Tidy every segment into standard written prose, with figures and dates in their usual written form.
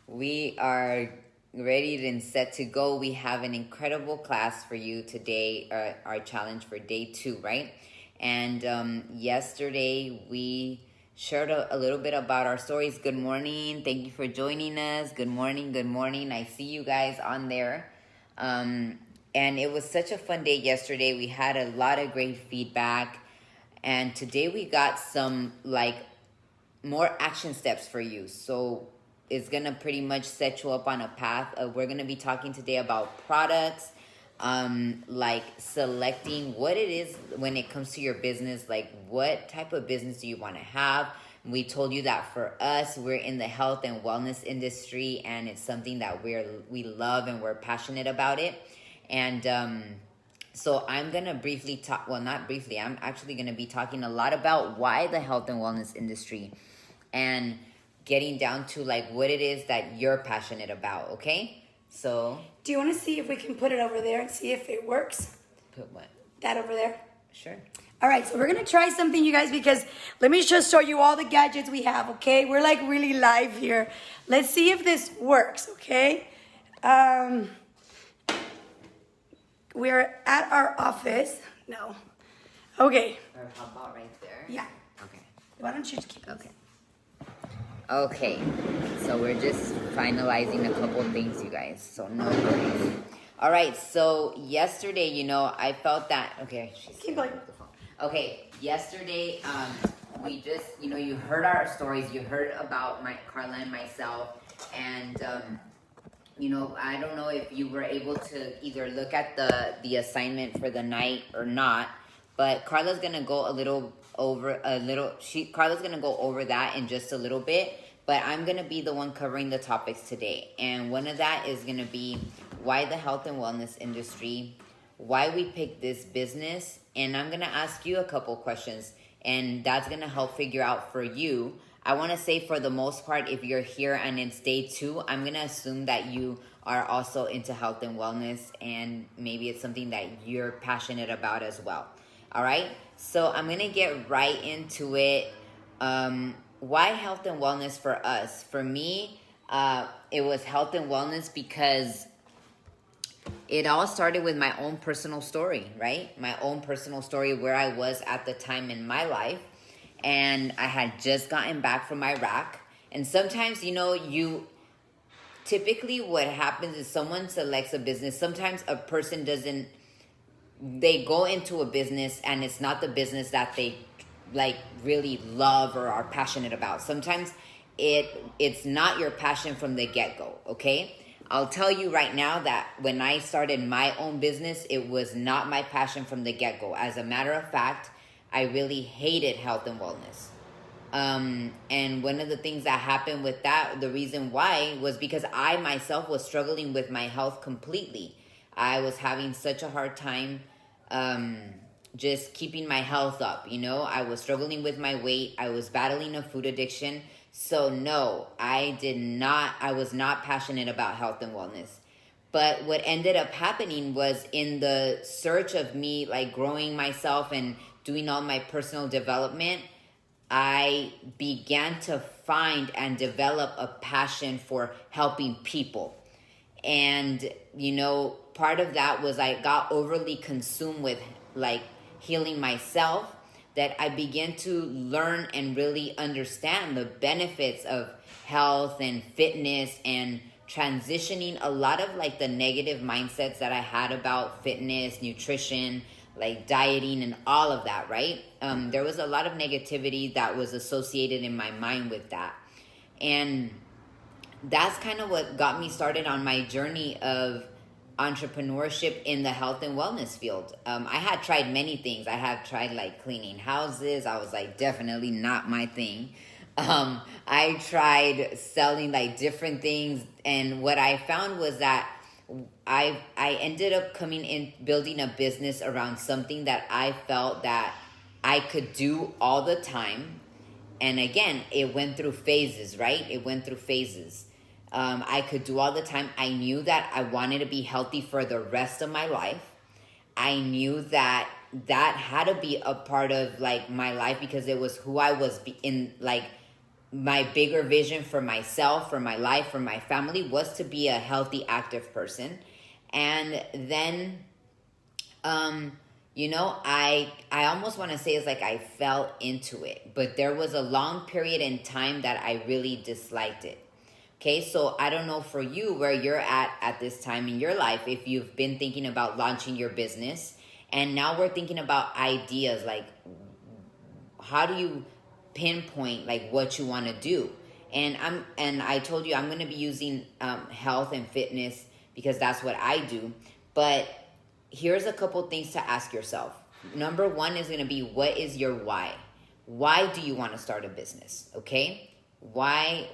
We are ready and set to go. We have an incredible class for you today, our challenge for day 2, right? And yesterday we shared a little bit about our stories. Good morning. Thank you for joining us. Good morning. Good morning. I see you guys on there. And it was such a fun day yesterday. We had a lot of great feedback. And today we got some more action steps for you. So it's gonna pretty much set you up on a path. We're gonna be talking today about products, like selecting what it is when it comes to your business, like what type of business do you want to have. We told you that for us, we're in the health and wellness industry, and it's something that we love and we're passionate about it. And so I'm gonna briefly talk. Well, not briefly. I'm actually gonna be talking a lot about why the health and wellness industry, and getting down to like what it is that you're passionate about. Okay, so Do you want to see if we can put it over there and see if it works? put what? That over there. Sure. All right, so we're going to try something, you guys, because let me just show you all the gadgets we have, okay? We're like really live here. Let's see if this works, okay? We're at our office. No. Okay. Or how about right there? Yeah. Okay. Why don't you just keep it? Okay. Okay, so we're just finalizing a couple things, you guys, so no worries. All right, so yesterday, I felt that, okay, she's Keep going. the phone. Okay, yesterday, we just, you heard our stories, you heard about Carla and myself, and, I don't know if you were able to either look at the assignment for the night or not, but Carla's gonna go Carla's gonna go over that in just a little bit, but I'm gonna be the one covering the topics today. And one of that is gonna be why the health and wellness industry, why we picked this business, and I'm gonna ask you a couple questions, and that's gonna help figure out for you. I wanna say for the most part, if you're here and it's day 2, I'm gonna assume that you are also into health and wellness, and maybe it's something that you're passionate about as well. All right, so I'm gonna get right into it. Why health and wellness for us? For me, it was health and wellness because it all started with my own personal story, right? My own personal story, where I was at the time in my life, and I had just gotten back from Iraq. And sometimes, typically what happens is someone selects a business. Sometimes a person they go into a business and it's not the business that they really love or are passionate about. Sometimes it's not your passion from the get-go, okay? I'll tell you right now that when I started my own business, it was not my passion from the get-go. As a matter of fact, I really hated health and wellness. And one of the things that happened with that, the reason why, was because I myself was struggling with my health completely. I was having such a hard time just keeping my health up, I was struggling with my weight. I was battling a food addiction. So no, I was not passionate about health and wellness. But what ended up happening was, in the search of me growing myself and doing all my personal development, I began to find and develop a passion for helping people. And, part of that was I got overly consumed with healing myself, that I began to learn and really understand the benefits of health and fitness, and transitioning a lot of the negative mindsets that I had about fitness, nutrition, dieting and all of that, right? There was a lot of negativity that was associated in my mind with that. And that's kind of what got me started on my journey of entrepreneurship in the health and wellness field. I had tried many things. I had tried cleaning houses. I was definitely not my thing. I tried selling different things, and what I found was that I ended up coming in building a business around something that I felt that I could do all the time. And again, it went through phases, right? It went through phases. I could do all the time. I knew that I wanted to be healthy for the rest of my life. I knew that had to be a part of my life, because it was who I was my bigger vision for myself, for my life, for my family was to be a healthy, active person. And then, I almost want to say it's like I fell into it, but there was a long period in time that I really disliked it. Okay, so I don't know for you where you're at this time in your life, if you've been thinking about launching your business, and now we're thinking about ideas, like how do you pinpoint like what you want to do? And I told you I'm going to be using health and fitness because that's what I do. But here's a couple things to ask yourself. Number one is going to be, what is your why? Why do you want to start a business? Okay, why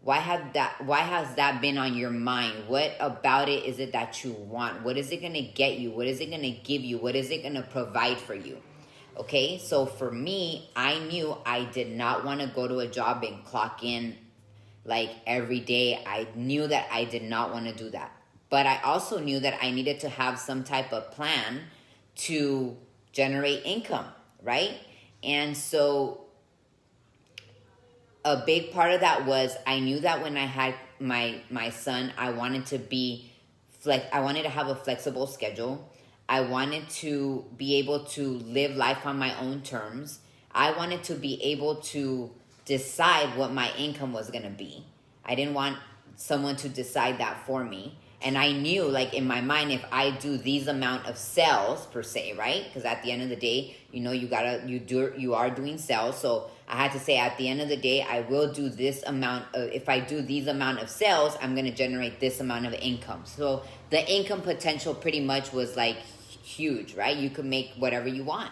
has that been on your mind? What about it is it that you want? What is it going to get you? What is it going to give you? What is it going to provide for you? Okay, so for me, I knew I did not want to go to a job and clock in like every day. I knew that I did not want to do that. But I also knew that I needed to have some type of plan to generate income, right? And so a big part of that was I knew that when I had my son, I wanted to have a flexible schedule. I wanted to be able to live life on my own terms. I wanted to be able to decide what my income was going to be. I didn't want someone to decide that for me. And I knew, like in my mind, if I do these amount of sales per se, right? Because at the end of the day, you are doing sales. So I had to say, at the end of the day, I will do this amount of, if I do these amount of sales, I'm going to generate this amount of income. So the income potential pretty much was like huge, right? You could make whatever you want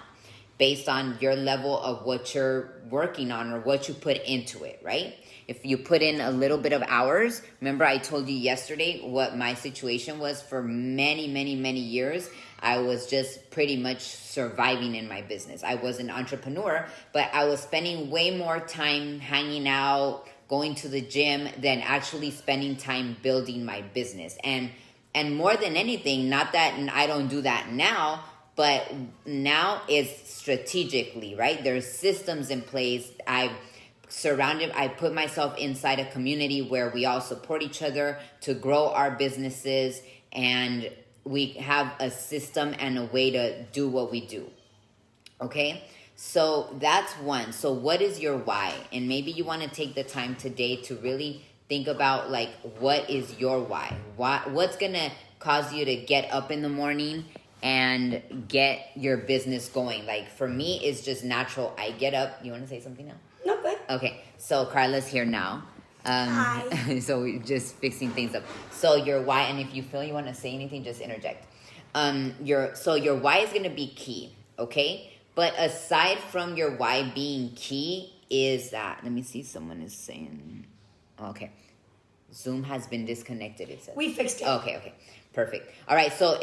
based on your level of what you're working on or what you put into it, right? If you put in a little bit of hours, remember I told you yesterday what my situation was for many, many, many years. I was just pretty much surviving in my business. I was an entrepreneur, but I was spending way more time hanging out, going to the gym than actually spending time building my business. And more than anything, not that I don't do that now, but now it's strategically, right? There's systems in place. I put myself inside a community where we all support each other to grow our businesses, and we have a system and a way to do what we do. Okay? So that's one. So what is your why? And maybe you want to take the time today to really think about, like, what is your why? What's going to cause you to get up in the morning and get your business going? Like, for me, it's just natural. I get up. You want to say something now? No, good. Okay, so Carla's here now. Hi. So we're just fixing things up. So your why, and if you feel you want to say anything, just interject. Your why is going to be key, okay? But aside from your why being key is that, let me see, someone is saying, okay, Zoom has been disconnected, it says. We fixed it. Okay, perfect. All right, so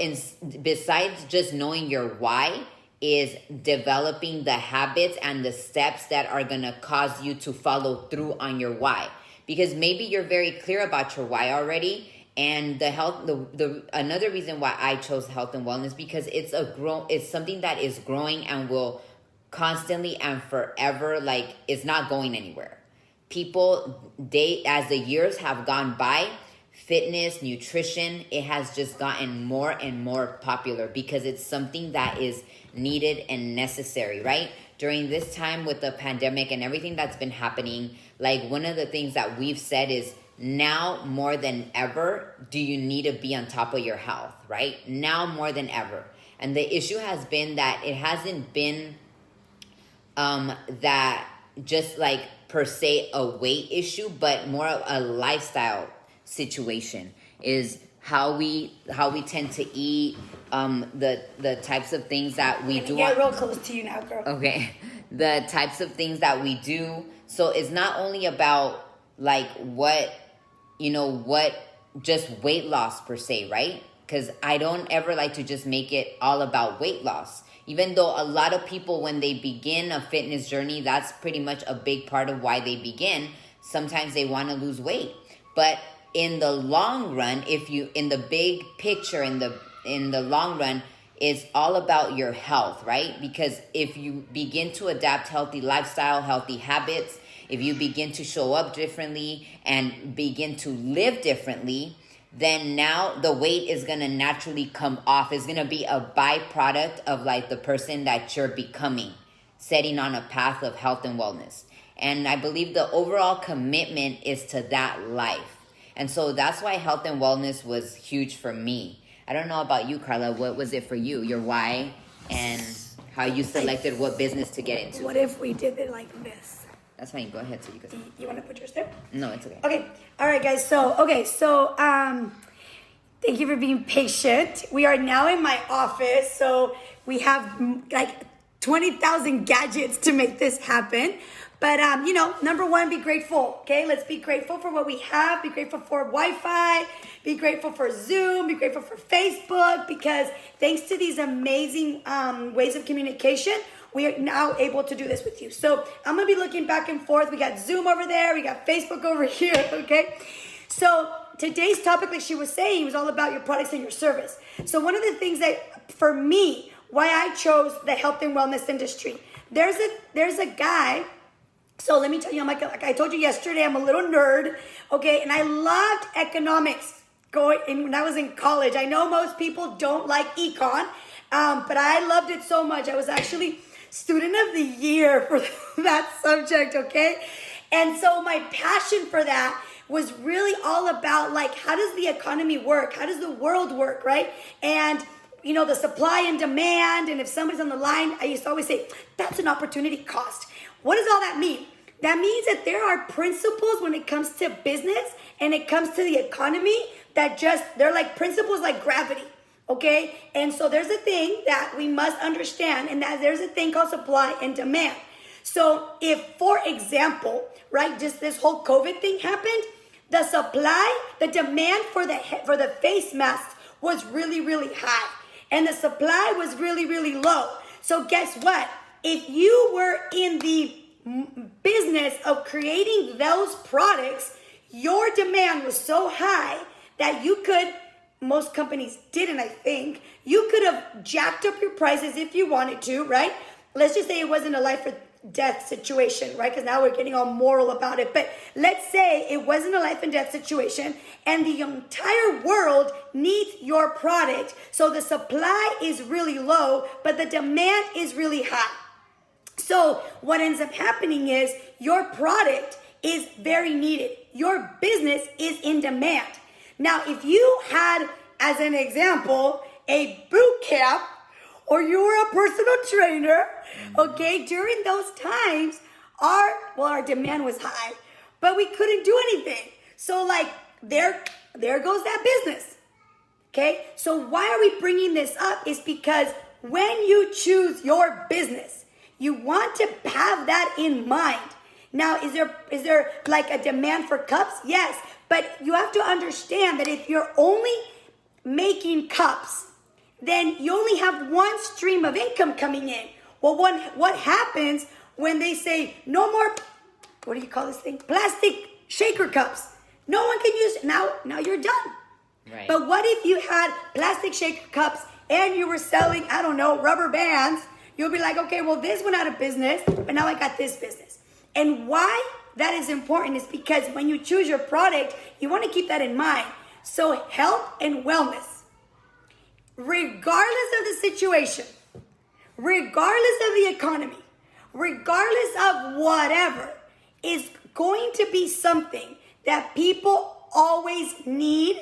besides just knowing your why, is developing the habits and the steps that are going to cause you to follow through on your why. Because maybe you're very clear about your why already, and another reason why I chose health and wellness, because it's something that is growing and will constantly and forever, like, it's not going anywhere. People, as the years have gone by, fitness, nutrition, it has just gotten more and more popular because it's something that is needed and necessary, right? During this time with the pandemic and everything that's been happening, like, one of the things that we've said is, now more than ever, do you need to be on top of your health, right? Now more than ever. And the issue has been that it hasn't been that just like per se a weight issue, but more of a lifestyle situation, is how we tend to eat, the types of things that we do. Get real close to you now, girl. Okay, the types of things that we do. So it's not only about like what just weight loss per se, right? Because I don't ever like to just make it all about weight loss. Even though a lot of people, when they begin a fitness journey, that's pretty much a big part of why they begin. Sometimes they want to lose weight, but in the long run, in the big picture, in the long run, it's all about your health, right? Because if you begin to adapt healthy lifestyle, healthy habits, if you begin to show up differently and begin to live differently, then now the weight is going to naturally come off. It's going to be a byproduct of like the person that you're becoming, setting on a path of health and wellness. And I believe the overall commitment is to that life. And so that's why health and wellness was huge for me. I don't know about you, Carla. What was it for you? Your why and how you selected what business to get into. What if we did it like this? That's fine. Go ahead. So you can. You want to put yours there? No, it's okay. Okay. All right, guys. So thank you for being patient. We are now in my office. So we have like 20,000 gadgets to make this happen. But, number one, be grateful, okay? Let's be grateful for what we have. Be grateful for Wi-Fi. Be grateful for Zoom. Be grateful for Facebook. Because thanks to these amazing ways of communication, we are now able to do this with you. So I'm going to be looking back and forth. We got Zoom over there. We got Facebook over here, okay? So today's topic, like she was saying, was all about your products and your service. So one of the things that, for me, why I chose the health and wellness industry, there's a guy. So let me tell you, like I told you yesterday, I'm a little nerd, okay? And I loved economics when I was in college. I know most people don't like econ, but I loved it so much. I was actually student of the year for that subject, okay? And so my passion for that was really all about, like, how does the economy work? How does the world work, right? And the supply and demand, and if somebody's on the line, I used to always say, that's an opportunity cost. What does all that mean? That means that there are principles when it comes to business and it comes to the economy that they're like principles like gravity, okay? And so there's a thing that we must understand, and that there's a thing called supply and demand. So if, for example, right, just this whole COVID thing happened, the demand for the face masks was really, really high. And the supply was really, really low. So guess what? If you were in the business of creating those products, your demand was so high that most companies didn't, I think, you could have jacked up your prices if you wanted to, right? Let's just say it wasn't a life or death situation, right? Because now we're getting all moral about it. But let's say it wasn't a life and death situation and the entire world needs your product. So the supply is really low, but the demand is really high. So what ends up happening is your product is very needed. Your business is in demand. Now, if you had, as an example, a boot camp, or you were a personal trainer, okay, during those times, our demand was high, but we couldn't do anything. So there goes that business, okay? So why are we bringing this up is because when you choose your business, you want to have that in mind. Now, is there like a demand for cups? Yes, but you have to understand that if you're only making cups, then you only have one stream of income coming in. Well, what happens when they say no more, what do you call this thing? Plastic shaker cups. No one can use it. Now you're done. Right. But what if you had plastic shaker cups and you were selling, I don't know, rubber bands? You'll be like, okay, well, this went out of business, but now I got this business. And why that is important is because when you choose your product, you want to keep that in mind. So health and wellness, regardless of the situation, regardless of the economy, regardless of whatever, is going to be something that people always need,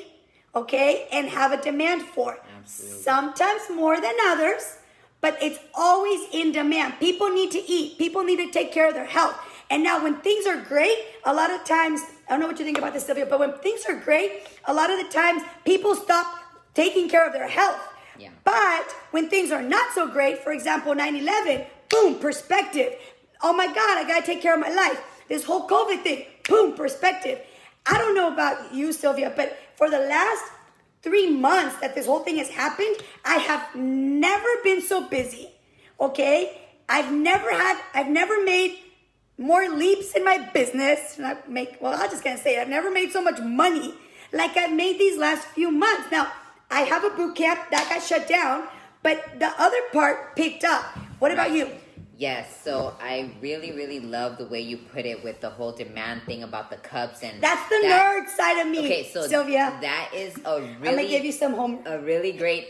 okay, and have a demand for. Absolutely. Sometimes more than others, but it's always in demand. People need to eat. People need to take care of their health. And now when things are great, a lot of times, I don't know what you think about this, Sylvia, but when things are great, a lot of the times people stop taking care of their health. Yeah. But when things are not so great, for example, 9/11, boom, perspective. Oh my God, I gotta take care of my life. This whole COVID thing, boom, perspective. I don't know about you, Sylvia, but for the last 3 months that this whole thing has happened, I have never been so busy, okay? I've never made more leaps in my business. I'm just gonna say it. I've never made so much money like I've made these last few months. Now, I have a boot camp that got shut down, but the other part picked up. What about you? Yes, so I really, really love the way you put it with the whole demand thing about the cups and That's the nerd side of me. Okay, so Sylvia, that is a really, I'm gonna give you some home. a really great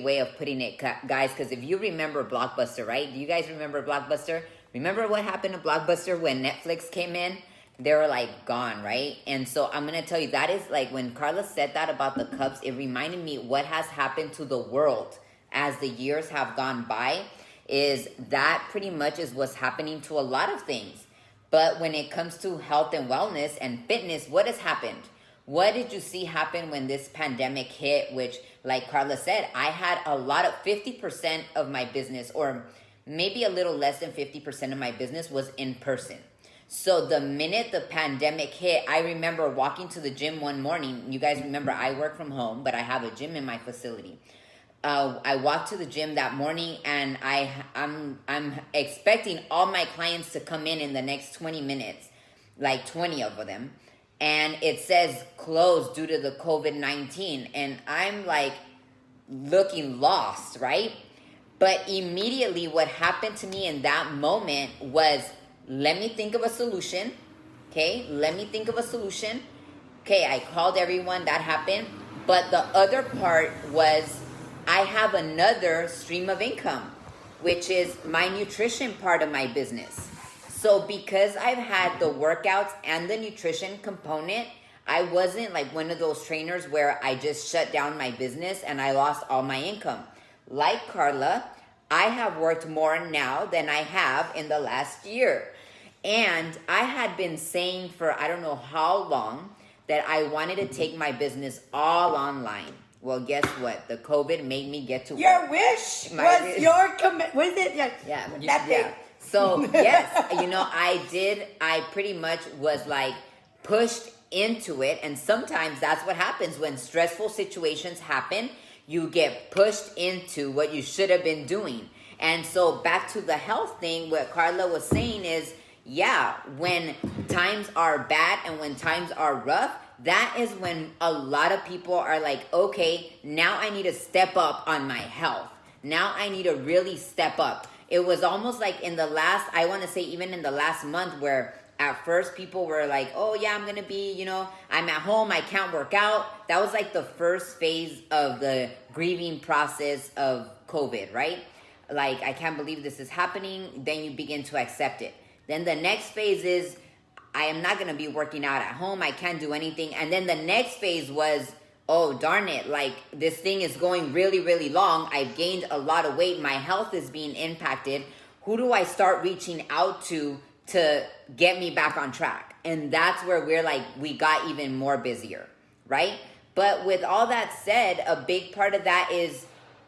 way of putting it, guys. Because if you remember Blockbuster, right? Do you guys remember Blockbuster? Remember what happened to Blockbuster when Netflix came in? They were like gone, right? And so I'm gonna tell you that is like when Carla said that about the cups, it reminded me what has happened to the world as the years have gone by. Is that pretty much is what's happening to a lot of things. But when it comes to health and wellness and fitness, what has happened? What did you see happen when this pandemic hit? Which, like Carla said, I had a lot of 50% of my business, or maybe a little less than 50% of my business was in person. So the minute the pandemic hit, I remember walking to the gym one morning. You guys remember I work from home, but I have a gym in my facility. I walked to the gym that morning, and I'm expecting all my clients to come in the next 20 minutes, like 20 of them, and it says closed due to the COVID-19, and I'm like looking lost, right? But immediately what happened to me in that moment was, let me think of a solution. Okay, let me think of a solution. Okay, I called everyone, that happened. But the other part was, I have another stream of income, which is my nutrition part of my business. So because I've had the workouts and the nutrition component, I wasn't like one of those trainers where I just shut down my business and I lost all my income. Like Carla, I have worked more now than I have in the last year. And I had been saying for I don't know how long that I wanted to take my business all online. Well, guess what? The COVID made me get to Your work. wish was your commit. What is it? Yeah, that thing. yeah. So yes, I pretty much was like pushed into it. And sometimes that's what happens when stressful situations happen. You get pushed into what you should have been doing. And so back to the health thing, what Carla was saying is, yeah, when times are bad and when times are rough, that is when a lot of people are like, okay, now I need to step up on my health. Now I need to really step up. It was almost like in the last, I want to say even in the last month, where at first people were like, oh yeah, I'm going to be, I'm at home, I can't work out. That was like the first phase of the grieving process of COVID, right? Like, I can't believe this is happening. Then you begin to accept it. Then the next phase is, I am not going to be working out at home. I can't do anything. And then the next phase was, oh, darn it. Like, this thing is going really, really long. I've gained a lot of weight. My health is being impacted. Who do I start reaching out to get me back on track? And that's where we're like, we got even more busier, right? But with all that said, a big part of that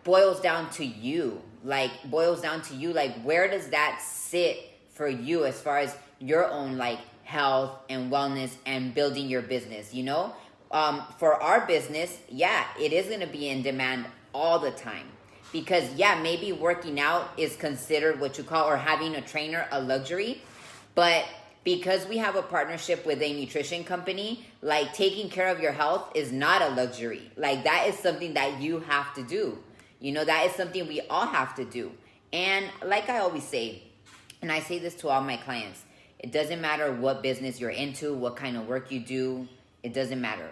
boils down to you. Like, where does that sit for you as far as your own, like, health and wellness and building your business, For our business, yeah, it is going to be in demand all the time. Because, yeah, maybe working out is considered what you call, or having a trainer, a luxury. But because we have a partnership with a nutrition company, like, taking care of your health is not a luxury. Like, that is something that you have to do. That is something we all have to do. And like I always say, and I say this to all my clients, it doesn't matter what business you're into, what kind of work you do. It doesn't matter.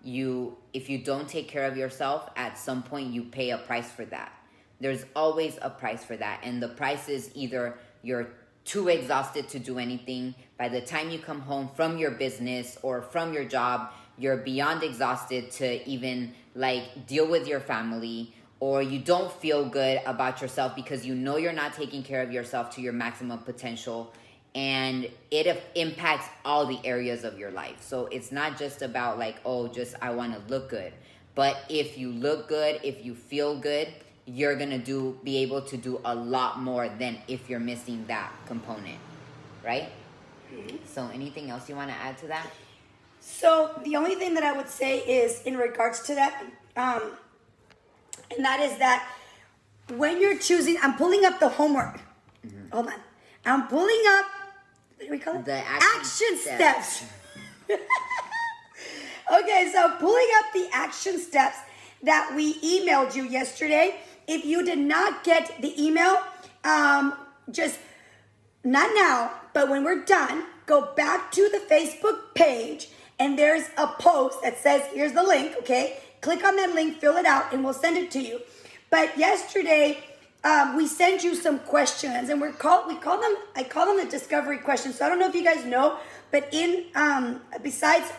If you don't take care of yourself, at some point you pay a price for that. There's always a price for that. And the price is either you're too exhausted to do anything. By the time you come home from your business or from your job, you're beyond exhausted to even like deal with your family, or you don't feel good about yourself because you're not taking care of yourself to your maximum potential. And it impacts all the areas of your life. So it's not just about like, oh, just I want to look good. But if you look good, if you feel good, you're going to be able to do a lot more than if you're missing that component, right? Mm-hmm. So anything else you want to add to that? So the only thing that I would say is in regards to that, and that is that when you're choosing, I'm pulling up the homework. Mm-hmm. Hold on. I'm pulling up, what do we call it? The action steps. Okay, so pulling up the action steps that we emailed you yesterday. if you did not get the email, just not now, but when we're done, go back to the Facebook page and there's a post that says, here's the link, okay? Click on that link, fill it out, and we'll send it to you. But yesterday, we sent you some questions, and I call them the discovery questions. So I don't know if you guys know, but besides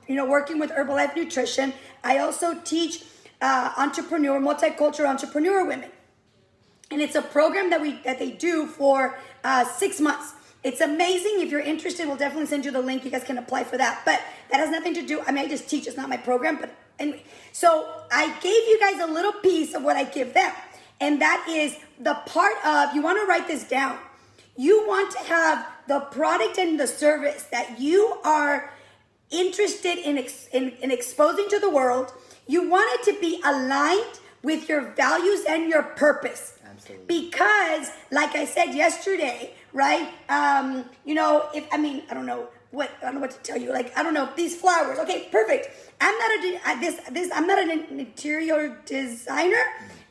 working with Herbalife Nutrition, I also teach multicultural entrepreneur women. And it's a program that they do for 6 months. It's amazing. If you're interested, we'll definitely send you the link. You guys can apply for that. But that has nothing to do, I just teach. It's not my program. But anyway, so I gave you guys a little piece of what I give them. And that is the part of, you want to write this down. You want to have the product and the service that you are interested in exposing to the world. You want it to be aligned with your values and your purpose. Absolutely. Because, like I said yesterday, right? I don't know what to tell you. Like, I don't know, these flowers. Okay, perfect. I'm not an interior designer.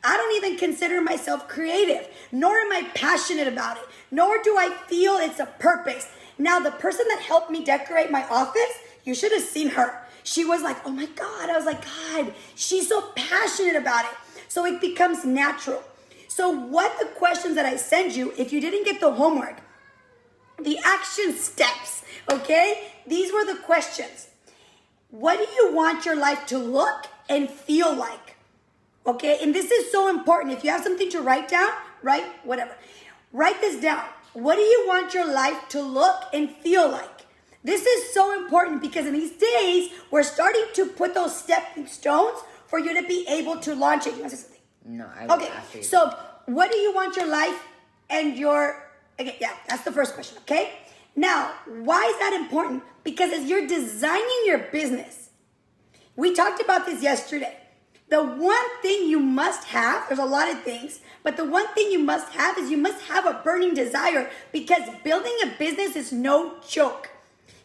I don't even consider myself creative, nor am I passionate about it, nor do I feel it's a purpose. Now, the person that helped me decorate my office, you should have seen her. She was like, oh my God. I was like, God, she's so passionate about it. So it becomes natural. So what the questions that I send you, if you didn't get the homework, the action steps, okay? These were the questions. What do you want your life to look and feel like? Okay, and this is so important. If you have something to write down, write this down. What do you want your life to look and feel like? This is so important because in these days, we're starting to put those stepping stones for you to be able to launch it. You want to say something? No, I will. Okay, so what do you want your life and that's the first question, okay? Now, why is that important? Because as you're designing your business, we talked about this yesterday. The one thing you must have, there's a lot of things, but the one thing you must have is you must have a burning desire, because building a business is no joke.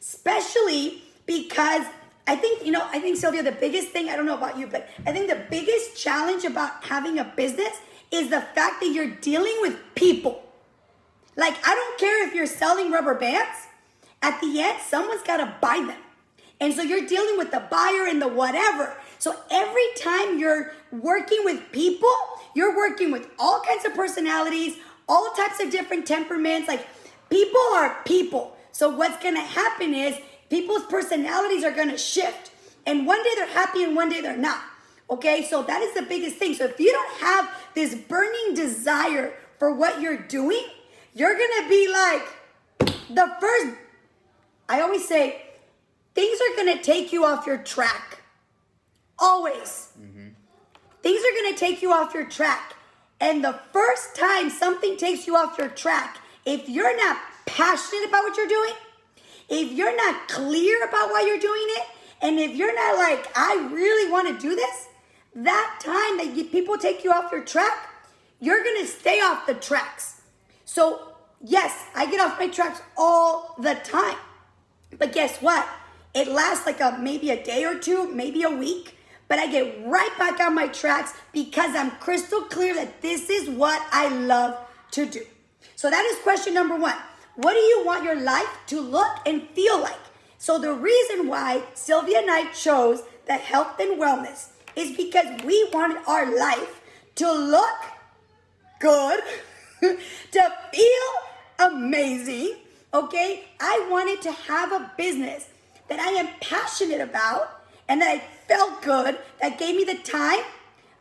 Especially because I think, Sylvia, the biggest thing, I don't know about you, but I think the biggest challenge about having a business is the fact that you're dealing with people. Like, I don't care if you're selling rubber bands. At the end, someone's got to buy them. And so you're dealing with the buyer and the whatever. So every time you're working with people, you're working with all kinds of personalities, all types of different temperaments. Like, people are people. So what's going to happen is people's personalities are going to shift. And one day they're happy and one day they're not. Okay, so that is the biggest thing. So if you don't have this burning desire for what you're doing, you're going to be like I always say, things are going to take you off your track. Always. Mm-hmm. Things are going to take you off your track. And the first time something takes you off your track, if you're not passionate about what you're doing, if you're not clear about why you're doing it, and if you're not like, I really want to do this, that time that people take you off your track, you're going to stay off the tracks. So, yes, I get off my tracks all the time. But guess what? It lasts like maybe a day or two, maybe a week. But I get right back on my tracks because I'm crystal clear that this is what I love to do. So that is question number one. What do you want your life to look and feel like? So the reason why Sylvia and I chose the health and wellness is because we wanted our life to look good, to feel amazing, okay? I wanted to have a business that I am passionate about and that I felt good, that gave me the time,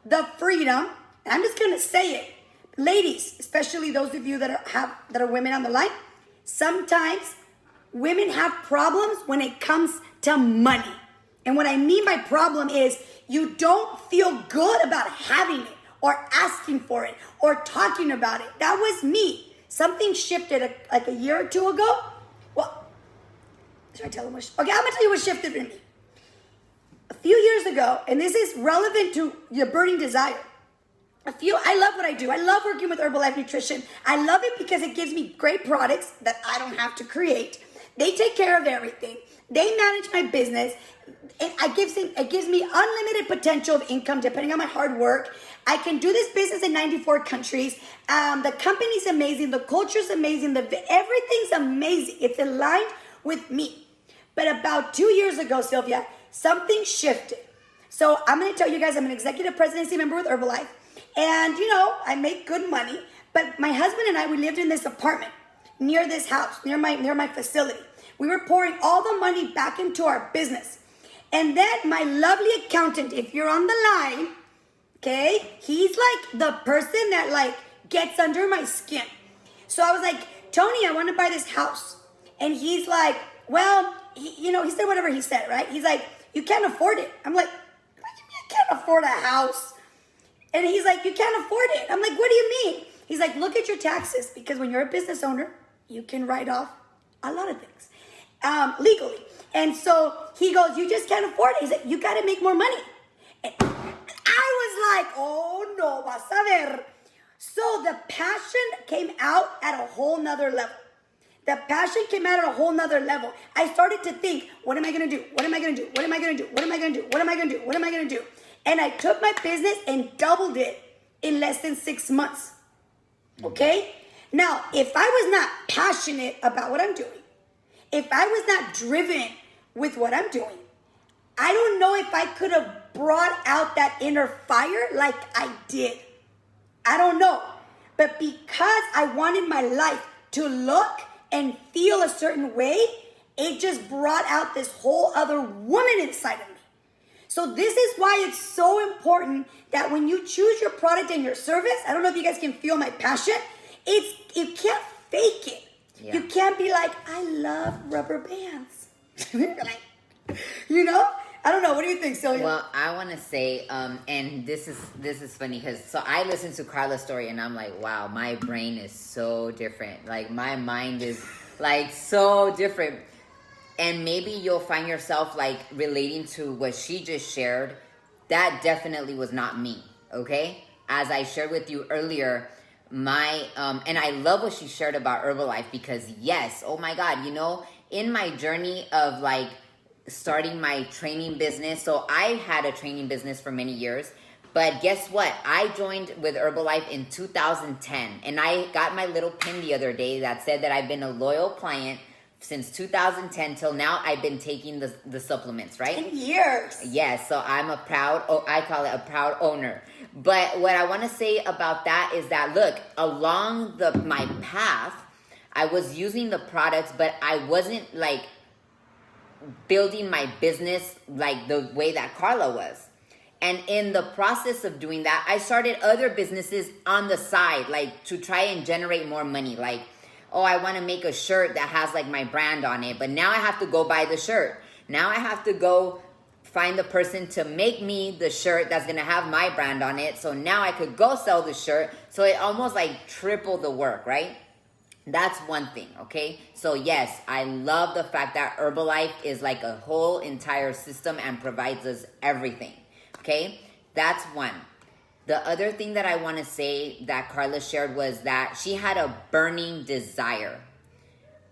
the freedom, and I'm just gonna say it. Ladies, especially those of you that are women on the line, sometimes women have problems when it comes to money. And what I mean by problem is you don't feel good about having it or asking for it or talking about it. That was me. Something shifted like a year or two ago. Well, should I tell them what? Okay, I'm gonna tell you what shifted for me. A few years ago, and this is relevant to your burning desire. I love what I do. I love working with Herbalife Nutrition. I love it because it gives me great products that I don't have to create, They take care of everything. They manage my business. It gives me unlimited potential of income depending on my hard work. I can do this business in 94 countries. The company's amazing. The culture's amazing. Everything's amazing. It's aligned with me. But about 2 years ago, Sylvia, something shifted. So I'm going to tell you guys, I'm an executive presidency member with Herbalife. And, I make good money. But my husband and I, we lived in this apartment near this house, near my facility. We were pouring all the money back into our business. And then my lovely accountant, if you're on the line, okay, he's like the person that like gets under my skin. So I was like, Tony, I want to buy this house. And he's like, well, he said whatever he said, right? He's like, you can't afford it. I'm like, what do you mean I can't afford a house? And he's like, you can't afford it. I'm like, what do you mean? He's like, look at your taxes, because when you're a business owner, you can write off a lot of things legally. And so he goes, you just can't afford it. He's like, you got to make more money. And I was like, oh no, vas a ver. So the passion came out at a whole nother level. The passion came out at a whole nother level. I started to think, what am I going to do? What am I going to do? What am I going to do? What am I going to do? What am I going to do? What am I going to do? And I took my business and doubled it in less than 6 months. Okay? Now, if I was not passionate about what I'm doing, if I was not driven with what I'm doing, I don't know if I could have brought out that inner fire like I did. I don't know. But because I wanted my life to look and feel a certain way, it just brought out this whole other woman inside of me. So this is why it's so important that when you choose your product and your service, I don't know if you guys can feel my passion, you can't fake it. Yeah. You can't be like, I love rubber bands. I don't know. What do you think, Celia? Well, I want to say, and this is funny because so I listened to Carla's story and I'm like, wow, my brain is so different. Like my mind is like so different. And maybe you'll find yourself like relating to what she just shared. That definitely was not me. Okay. As I shared with you earlier, and I love what she shared about Herbalife because yes, oh my God, in my journey of like starting my training business. So I had a training business for many years, but guess what? I joined with Herbalife in 2010 and I got my little pin the other day that said that I've been a loyal client since 2010 till now. I've been taking the supplements, right? 10 years. Yes, so I'm I call it a proud owner. But what I want to say about that is that, look, along my path, I was using the products, but I wasn't like building my business like the way that Carla was. And in the process of doing that, I started other businesses on the side, like to try and generate more money. Like, oh, I want to make a shirt that has like my brand on it, but now I have to go buy the shirt. Now I have to go find the person to make me the shirt that's going to have my brand on it. So now I could go sell the shirt. So it almost like tripled the work, right? That's one thing, okay? So yes, I love the fact that Herbalife is like a whole entire system and provides us everything, okay? That's one. The other thing that I want to say that Carla shared was that she had a burning desire.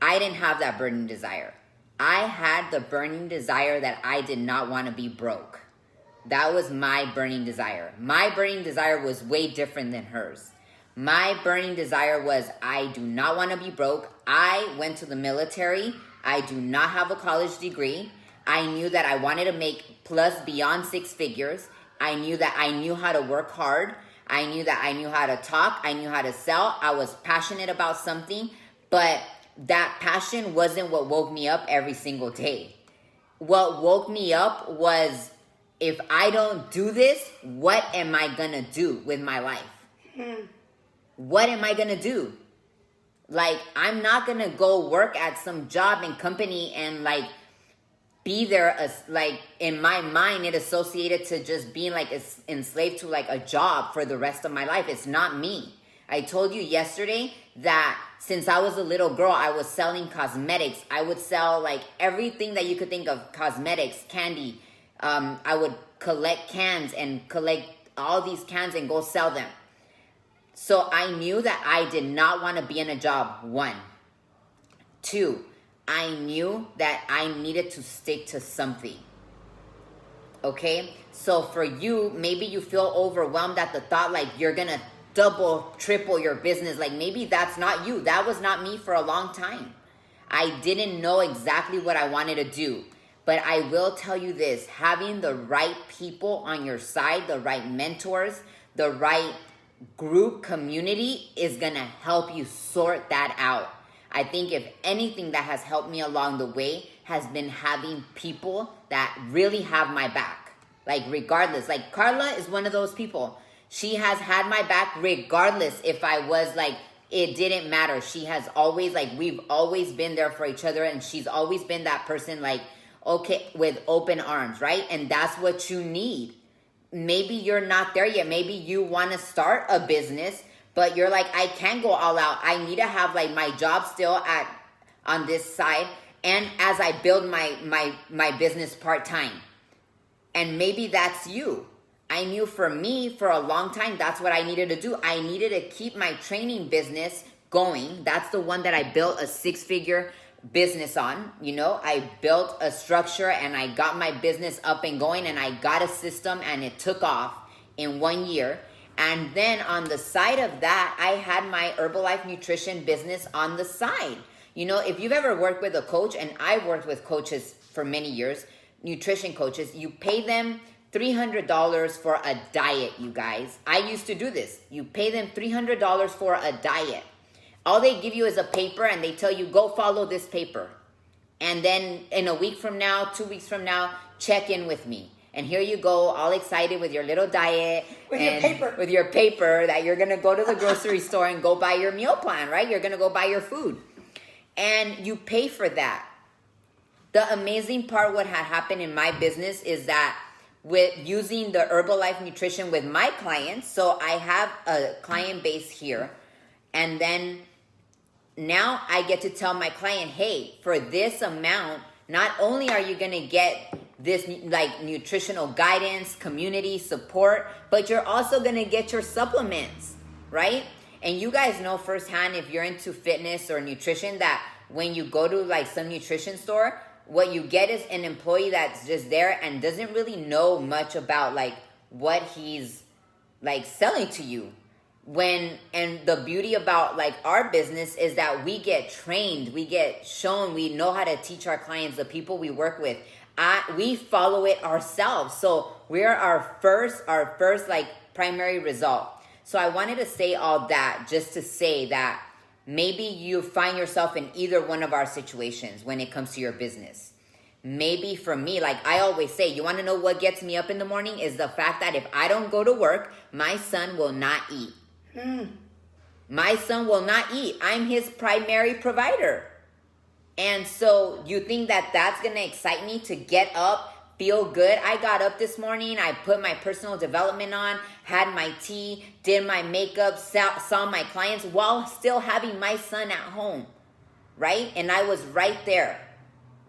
I didn't have that burning desire. I had the burning desire that I did not want to be broke. That was my burning desire. My burning desire was way different than hers. My burning desire was I do not want to be broke. I went to the military. I do not have a college degree. I knew that I wanted to make plus beyond 6 figures. I knew that I knew how to work hard. I knew that I knew how to talk. I knew how to sell. I was passionate about something, but that passion wasn't what woke me up every single day. What woke me up was, if I don't do this, what am I going to do with my life? What am I going to do? Like, I'm not going to go work at some job and company and like be there as like, in my mind, it associated to just being like enslaved to like a job for the rest of my life. It's not me. I told you yesterday that since I was a little girl, I was selling cosmetics. I would sell like everything that you could think of, cosmetics, candy. I would collect cans and collect all these cans and go sell them. So I knew that I did not want to be in a job, 1. 2, I knew that I needed to stick to something. Okay? So for you, maybe you feel overwhelmed at the thought like you're gonna double, triple your business. Like maybe that's not you. That was not me for a long time. I didn't know exactly what I wanted to do. But I will tell you this, having the right people on your side, the right mentors, the right group community is gonna help you sort that out. I think if anything that has helped me along the way has been having people that really have my back. Like regardless, like Carla is one of those people. She has had my back regardless if I was like, it didn't matter. She has always like, we've always been there for each other, and she's always been that person like, okay, with open arms, right? And that's what you need. Maybe you're not there yet. Maybe you want to start a business, but you're like, I can't go all out. I need to have like my job still on this side, and as I build my business part-time. And maybe that's you. I knew for me, for a long time, that's what I needed to do. I needed to keep my training business going. That's the one that I built a 6-figure business on. You know, I built a structure and I got my business up and going, and I got a system, and it took off in 1 year. And then on the side of that, I had my Herbalife nutrition business on the side. You know, if you've ever worked with a coach, and I've worked with coaches for many years, nutrition coaches, you pay them $300 for a diet, you guys. I used to do this. You pay them $300 for a diet. All they give you is a paper, and they tell you, go follow this paper. And then in a week from now, 2 weeks from now, check in with me. And here you go, all excited with your little diet. With your paper. With your paper that you're going to go to the grocery store and go buy your meal plan, right? You're going to go buy your food. And you pay for that. The amazing part, what had happened in my business is that with using the Herbalife nutrition with my clients, so I have a client base here, and then now I get to tell my client, hey, for this amount, not only are you going to get this like nutritional guidance, community support, but you're also going to get your supplements, right? And you guys know firsthand, if you're into fitness or nutrition, that when you go to like some nutrition store, what you get is an employee that's just there and doesn't really know much about like what he's like selling to you. And the beauty about like our business is that we get trained, we get shown, we know how to teach our clients, the people we work with. We follow it ourselves. So we're our first like primary result. So I wanted to say all that just to say that maybe you find yourself in either one of our situations when it comes to your business. Maybe for me, like I always say, you want to know what gets me up in the morning is the fact that if I don't go to work, my son will not eat. My son will not eat. I'm his primary provider. And so you think that that's going to excite me to get up, feel good? I got up this morning, I put my personal development on, had my tea, did my makeup, saw my clients while still having my son at home, right? And I was right there.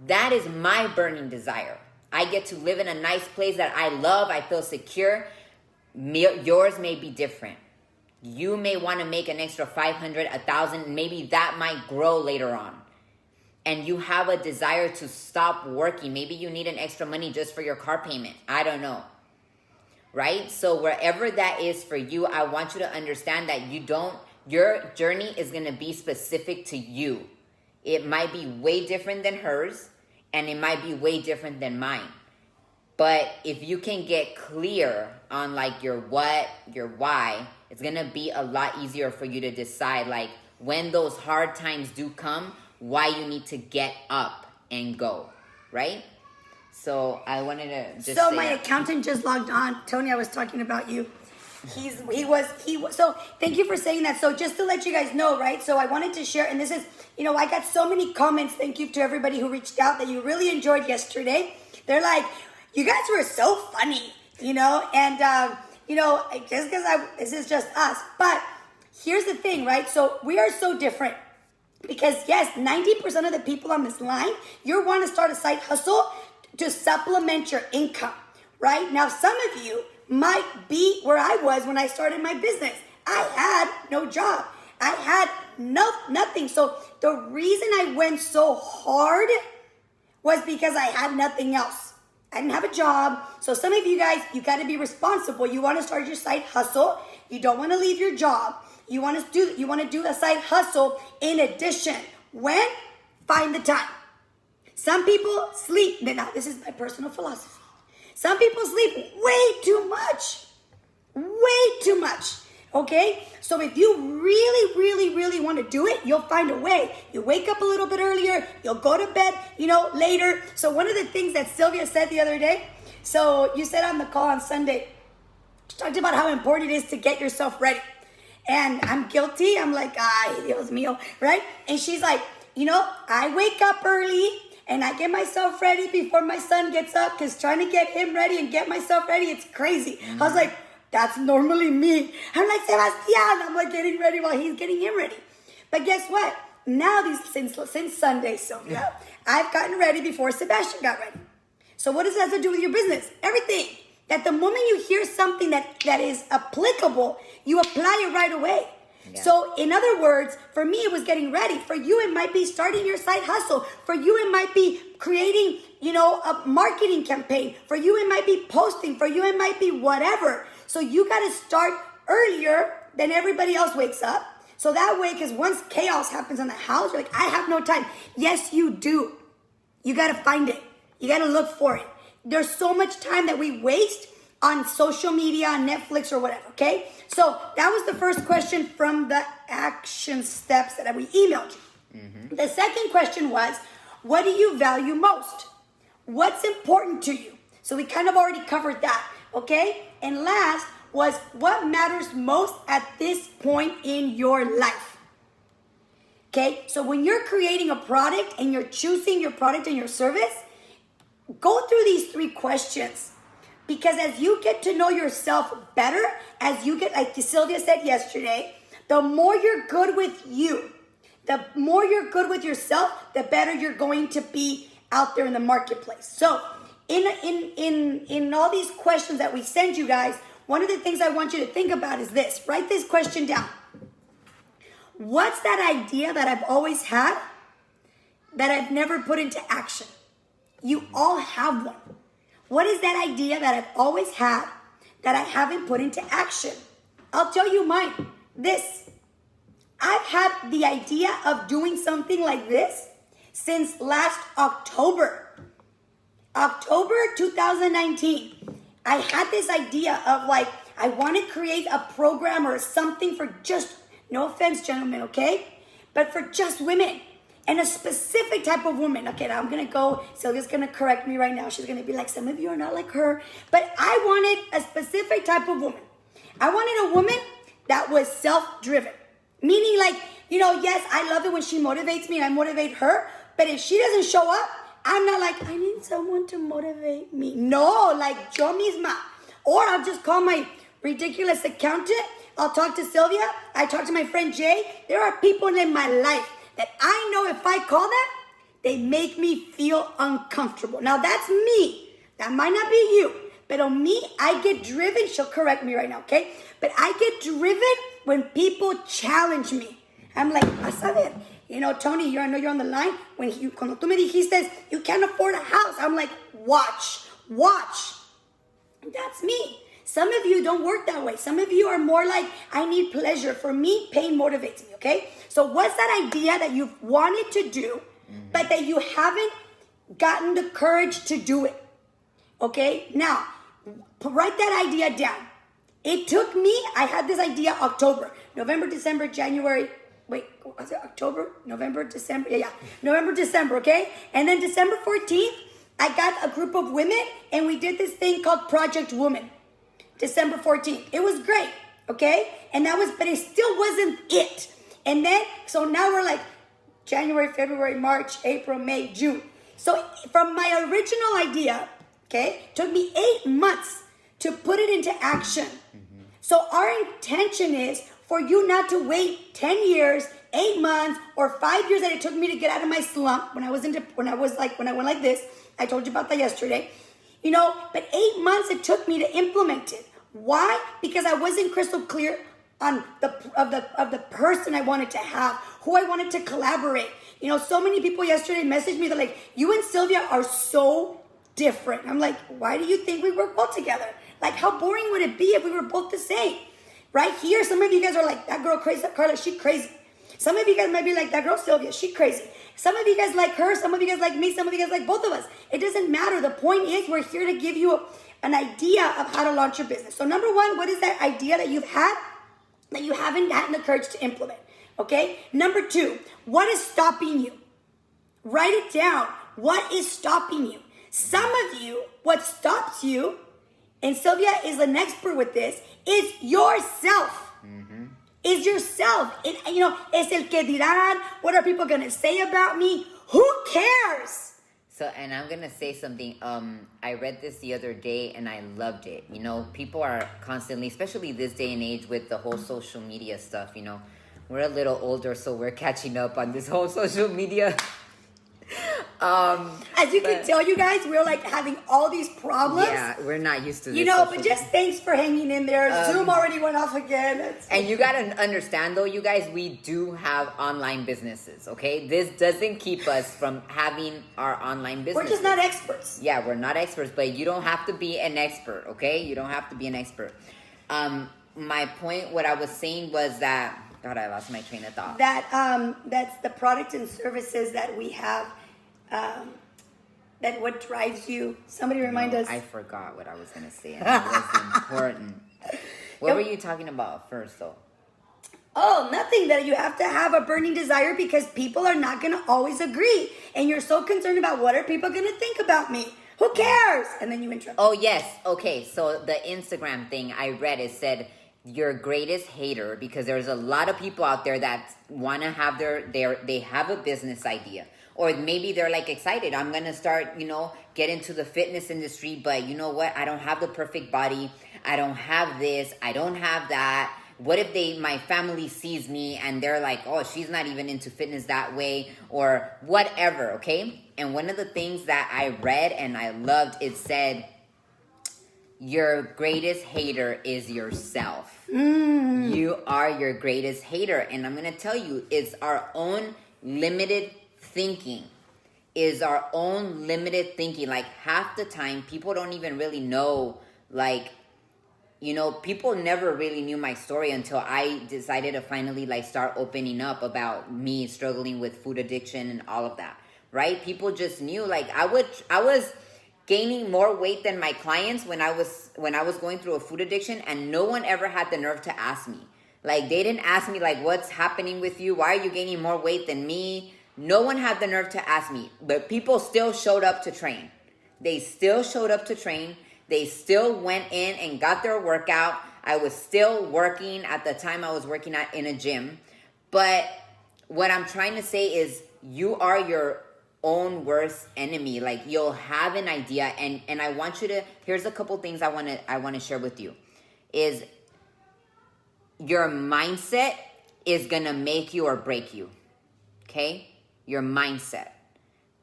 That is my burning desire. I get to live in a nice place that I love. I feel secure. Yours may be different. You may want to make an extra 500, 1,000. Maybe that might grow later on. And you have a desire to stop working. Maybe you need an extra money just for your car payment. I don't know. Right? So wherever that is for you, I want you to understand that your journey is going to be specific to you. It might be way different than hers, and it might be way different than mine. But if you can get clear on like your what, your why, it's going to be a lot easier for you to decide like when those hard times do come, why you need to get up and go, right? So I wanted to just So say my that. accountant just logged on. Tony, I was talking about you. He was. So thank you for saying that. So just to let you guys know, right? So I wanted to share, and this is, I got so many comments. Thank you to everybody who reached out that you really enjoyed yesterday. They're like, you guys were so funny, and just because this is just us. But here's the thing, right? So we are so different. Because yes, 90% of the people on this line, you want to start a side hustle to supplement your income, right? Now, some of you might be where I was when I started my business. I had no job. I had nothing. So the reason I went so hard was because I had nothing else. I didn't have a job. So some of you guys, you got to be responsible. You want to start your side hustle. You don't want to leave your job. You want to do a side hustle in addition. When? Find the time. Some people sleep. Now, this is my personal philosophy. Some people sleep way too much. Way too much. Okay? So if you really, really, really want to do it, you'll find a way. You wake up a little bit earlier. You'll go to bed, later. So one of the things that Sylvia said the other day, so you said on the call on Sunday, she talked about how important it is to get yourself ready. And I'm guilty. I'm like, ay, Dios mío, right? And she's like, I wake up early and I get myself ready before my son gets up, because trying to get him ready and get myself ready, it's crazy. I was like, that's normally me. I'm like, Sebastian, I'm like getting ready while he's getting him ready. But guess what? Now, since Sunday, Sylvia, I've gotten ready before Sebastian got ready. So what does that have to do with your business? Everything. That the moment you hear something that is applicable, you apply it right away. Yeah. So in other words, for me, it was getting ready. For you, it might be starting your side hustle. For you, it might be creating, a marketing campaign. For you, it might be posting. For you, it might be whatever. So you got to start earlier than everybody else wakes up. So that way, because once chaos happens in the house, you're like, I have no time. Yes, you do. You got to find it. You got to look for it. There's so much time that we waste on social media, on Netflix or whatever, okay? So that was the first question from the action steps that we emailed you. Mm-hmm. The second question was, what do you value most? What's important to you? So we kind of already covered that, okay? And last was, what matters most at this point in your life? Okay, so when you're creating a product and you're choosing your product and your service, go through these 3 questions. Because as you get to know yourself better, as you get, like Sylvia said yesterday, the more you're good with you, the more you're good with yourself, the better you're going to be out there in the marketplace. So in all these questions that we send you guys, one of the things I want you to think about is this. Write this question down. What's that idea that I've always had that I've never put into action? You all have one. What is that idea that I've always had that I haven't put into action? I'll tell you mine. This. I've had the idea of doing something like this since last October. October 2019. I had this idea of I want to create a program or something for just, no offense, gentlemen, okay? But for just women. And a specific type of woman. Okay, now I'm going to go. Sylvia's going to correct me right now. She's going to be like, some of you are not like her. But I wanted a specific type of woman. I wanted a woman that was self-driven. Meaning yes, I love it when she motivates me and I motivate her. But if she doesn't show up, I'm not like, I need someone to motivate me. No, yo misma. Or I'll just call my ridiculous accountant. I'll talk to Sylvia. I talk to my friend Jay. There are people in my life that I know if I call them, they make me feel uncomfortable. Now that's me. That might not be you. But on me, I get driven. She'll correct me right now, okay? But I get driven when people challenge me. I'm like, vas a ver. Tony, I know you're on the line. Cuando tú me dijiste, you can't afford a house. I'm like, watch. That's me. Some of you don't work that way. Some of you are more like, I need pleasure. For me, pain motivates me, okay? So what's that idea that you've wanted to do, but that you haven't gotten the courage to do it? Okay? Now, write that idea down. It took me, I had this idea October, November, December, January. Wait, was it October? November, December? Yeah. November, December, okay? And then December 14th, I got a group of women and we did this thing called Project Woman. December 14th. It was great, okay? But it still wasn't it. And then, so now we're January, February, March, April, May, June. So from my original idea, okay, took me 8 months to put it into action. Mm-hmm. So our intention is for you not to wait 10 years, 8 months, or 5 years that it took me to get out of my slump when I went like this. I told you about that yesterday. But 8 months it took me to implement it. Why? Because I wasn't crystal clear on the person I wanted to have, who I wanted to collaborate. You know, so many people yesterday messaged me, they're like, you and Sylvia are so different. I'm like, why do you think we work well together? Like, how boring would it be if we were both the same? Right here, some of you guys are like, that girl crazy, Carla, she crazy. Some of you guys might be like, that girl Sylvia, she crazy. Some of you guys like her, some of you guys like me, some of you guys like both of us. It doesn't matter. The point is, we're here to give you an idea of how to launch your business. So number one, what is that idea that you've had that you haven't gotten the courage to implement? Okay? Number two, what is stopping you? Write it down. What is stopping you? Some of you, what stops you, and Sylvia is an expert with this, is yourself. Is yourself. And, you know, es el que dirán. What are people going to say about me? Who cares? So, and I'm going to say something. I read this the other day and I loved it. You know, people are constantly, especially this day and age with the whole social media stuff, you know. We're a little older, so we're catching up on this whole social media. As you can tell, you guys, we're like having all these problems. Yeah, we're not used to this. You know, but just thanks for hanging in there. Zoom already went off again. And you got to understand, though, you guys, we do have online businesses, okay? This doesn't keep us from having our online business. We're just not experts. Yeah, we're not experts, but you don't have to be an expert, okay? You don't have to be an expert. My point, what I was saying was that, God, I lost my train of thought. That's the product and services that we have. That what drives you. Somebody remind us. I forgot what I was going to say, and it was important. What were you talking about first, though? Oh, nothing. That you have to have a burning desire because people are not going to always agree. And you're so concerned about what are people going to think about me. Who cares? And then you interrupt. Oh, yes. Okay, so the Instagram thing I read, it said your greatest hater, because there's a lot of people out there that want to have they have a business idea. Or maybe they're like excited. I'm going to start, you know, get into the fitness industry. But you know what? I don't have the perfect body. I don't have this. I don't have that. What if my family sees me and they're like, oh, she's not even into fitness that way or whatever, okay? And one of the things that I read and I loved, it said, your greatest hater is yourself. You are your greatest hater. And I'm going to tell you, it's our own limited thinking. Like half the time people don't even really know, like, you know, people never really knew my story until I decided to finally like start opening up about me struggling with food addiction and all of that, right? People just knew, like, I was gaining more weight than my clients when I was going through a food addiction, and no one ever had the nerve to ask me. Like, they didn't ask me like, what's happening with you? Why are you gaining more weight than me? No one had the nerve to ask me, but people still showed up to train. They still showed up to train. They still went in and got their workout. I was still working at the time. I was working in a gym. But what I'm trying to say is you are your own worst enemy. Like, you'll have an idea, and I want you to, here's a couple things I want to share with you. Is your mindset is going to make you or break you. Okay? Your mindset.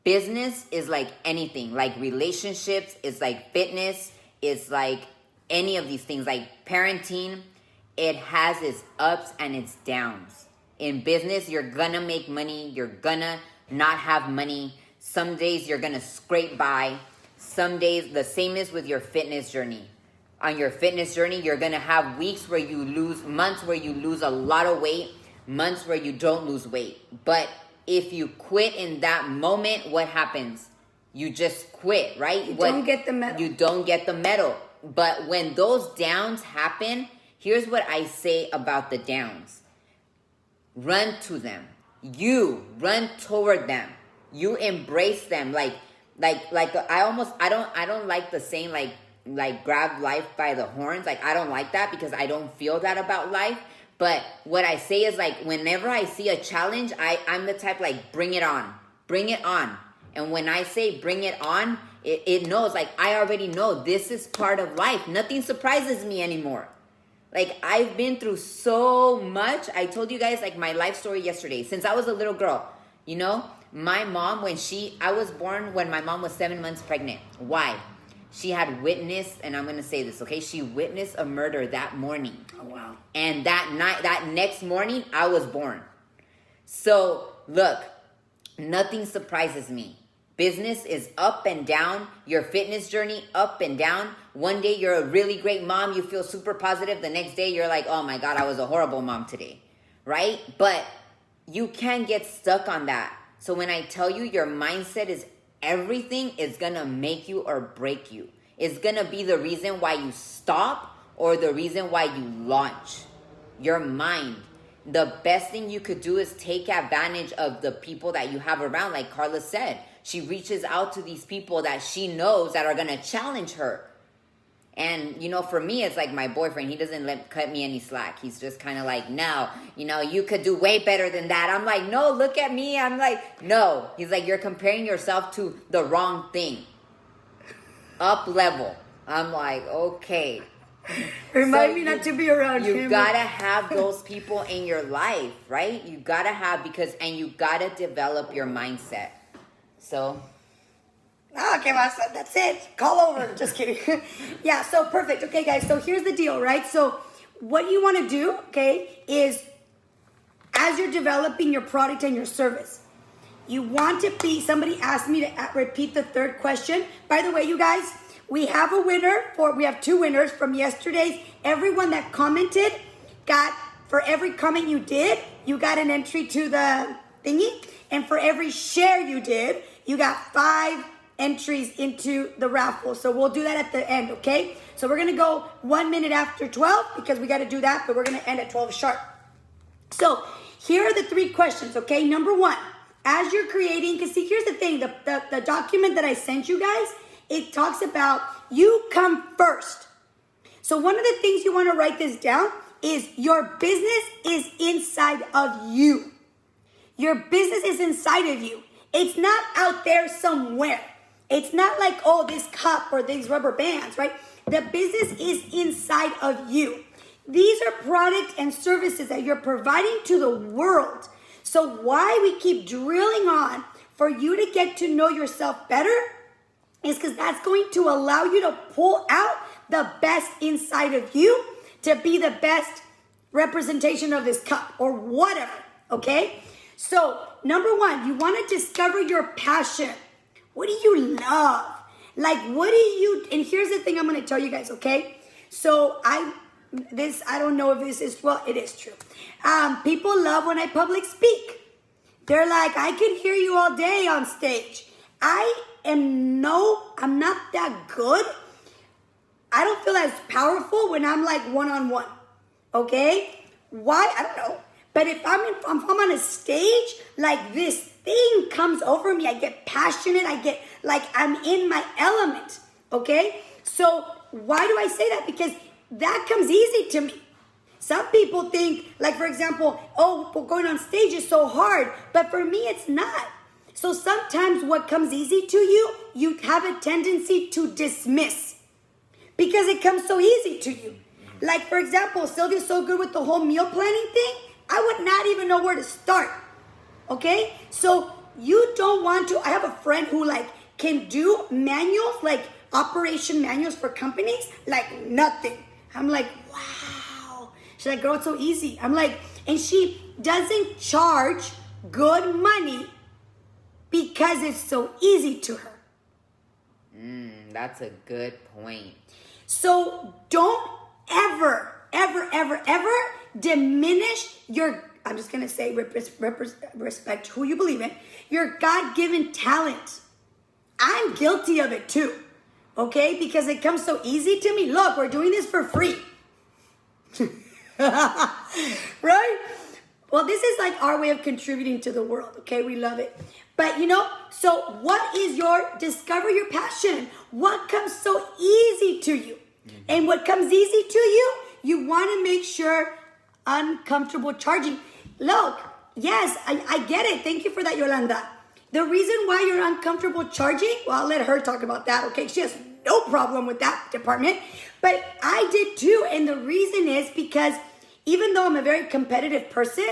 Business is like anything, like relationships, it's like fitness, it's like any of these things, like parenting. It has its ups and its downs. In business, you're gonna make money, you're gonna not have money. Some days you're gonna scrape by. Some days, the same is with your fitness journey. On your fitness journey, you're gonna have weeks where you lose, months where you lose a lot of weight, months where you don't lose weight. But if you quit in that moment, what happens? You just quit, right? You don't get the medal. You don't get the medal. But when those downs happen, here's what I say about the downs. Run to them. You run toward them. You embrace them. I don't like the saying like grab life by the horns. Like, I don't like that because I don't feel that about life. But what I say is, like, whenever I see a challenge, I'm the type, like, bring it on. Bring it on. And when I say bring it on, it knows, like, I already know this is part of life. Nothing surprises me anymore. Like, I've been through so much. I told you guys, like, my life story yesterday. Since I was a little girl, you know, my mom, I was born when my mom was 7 months pregnant. Why? she had witnessed, and I'm going to say this, okay? She witnessed a murder that morning. Oh, wow. And that next morning, I was born. So, look, nothing surprises me. Business is up and down. Your fitness journey, up and down. One day, you're a really great mom. You feel super positive. The next day, you're like, oh my God, I was a horrible mom today, right? But you can't get stuck on that. So when I tell you your mindset is everything, it's going to make you or break you. It's going to be the reason why you stop or the reason why you launch. Your mind. The best thing you could do is take advantage of the people that you have around. Like Carla said, she reaches out to these people that she knows that are going to challenge her. And, you know, for me, it's like my boyfriend. He doesn't cut me any slack. He's just kind of like, no, you know, you could do way better than that. I'm like, no, look at me. I'm like, no. He's like, you're comparing yourself to the wrong thing. Up level. I'm like, okay. Remind me not to be around him. You gotta have those people in your life, right? You gotta have, and you gotta develop your mindset. So... Okay, that's it. Call over. Just kidding. Yeah, so perfect. Okay, guys, so here's the deal, right? So what you want to do, okay, is as you're developing your product and your service, you want to be, somebody asked me to repeat the third question. By the way, you guys, we have two winners from yesterday's. Everyone that commented for every comment you did, you got an entry to the thingy. And for every share you did, you got 5 entries into the raffle. So we'll do that at the end, okay? So we're going to go 1 minute after 12 because we got to do that, but we're going to end at 12 sharp. So here are the 3 questions, okay? Number 1, as you're creating, because see, here's the thing, the document that I sent you guys, it talks about you come first. So one of the things you want to write this down is your business is inside of you. Your business is inside of you. It's not out there somewhere. It's not like, oh, this cup or these rubber bands, right? The business is inside of you. These are products and services that you're providing to the world. So why we keep drilling on for you to get to know yourself better is because that's going to allow you to pull out the best inside of you to be the best representation of this cup or whatever, okay? So number 1, you want to discover your passion. What do you love? Like, and here's the thing I'm going to tell you guys, okay? So I don't know if this is, well, it is true. People love when I public speak. They're like, I can hear you all day on stage. I'm not that good. I don't feel as powerful when I'm like one-on-one, okay? Why? I don't know. But if I'm on a stage, like this thing comes over me, I get passionate, I get like I'm in my element, okay? So why do I say that? Because that comes easy to me. Some people think, like for example, oh, going on stage is so hard, but for me it's not. So sometimes what comes easy to you, you have a tendency to dismiss because it comes so easy to you. Like for example, Sylvia's so good with the whole meal planning thing, I would not even know where to start. Okay? So you don't want to, I have a friend who like can do manuals, like operation manuals for companies, like nothing. I'm like, wow. She's like, girl, it's so easy. I'm like, and she doesn't charge good money because it's so easy to her. That's a good point. So don't ever diminish your, I'm just going to say respect who you believe in, your God-given talent. I'm guilty of it too, okay? Because it comes so easy to me. Look, we're doing this for free. Right? Well, this is like our way of contributing to the world, okay? We love it. But so discover your passion. What comes so easy to you? And what comes easy to you, you want to make sure uncomfortable charging. Look, yes, I get it. Thank you for that, Yolanda. The reason why you're uncomfortable charging, well, I'll let her talk about that, okay? She has no problem with that department. But I did too. And the reason is because even though I'm a very competitive person,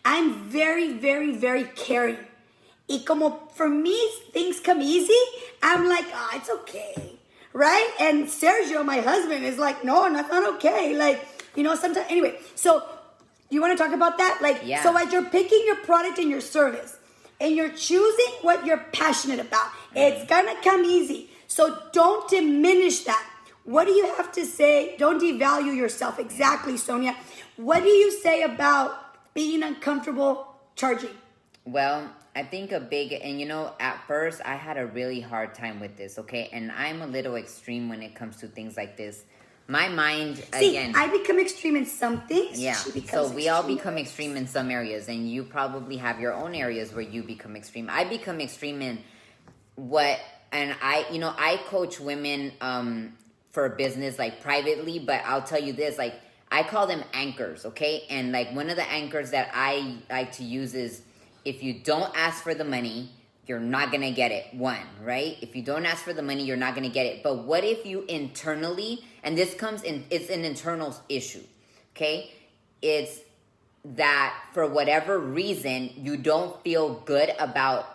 I'm very, very, very caring. Y como for me, things come easy, I'm like, it's okay. right? And Sergio, my husband, is like, no, that's not okay. Like, sometimes, anyway. So, you want to talk about that? Like, yeah. So as you're picking your product and your service, and you're choosing what you're passionate about, it's gonna come easy. So don't diminish that. What do you have to say? Don't devalue yourself. Exactly, Sonia. What do you say about being uncomfortable charging? Well, I think at first I had a really hard time with this, okay? And I'm a little extreme when it comes to things like this. My mind, again... I become extreme in some things. Yeah, so we all become extreme in some areas, and you probably have your own areas where you become extreme. I become extreme in I coach women for business, like, privately, but I'll tell you this, like, I call them anchors, okay? And, like, one of the anchors that I like to use is, if you don't ask for the money, you're not going to get it. One, right? If you don't ask for the money, you're not going to get it. But what if you internally, and this comes in, it's an internal issue, okay? It's that for whatever reason, you don't feel good about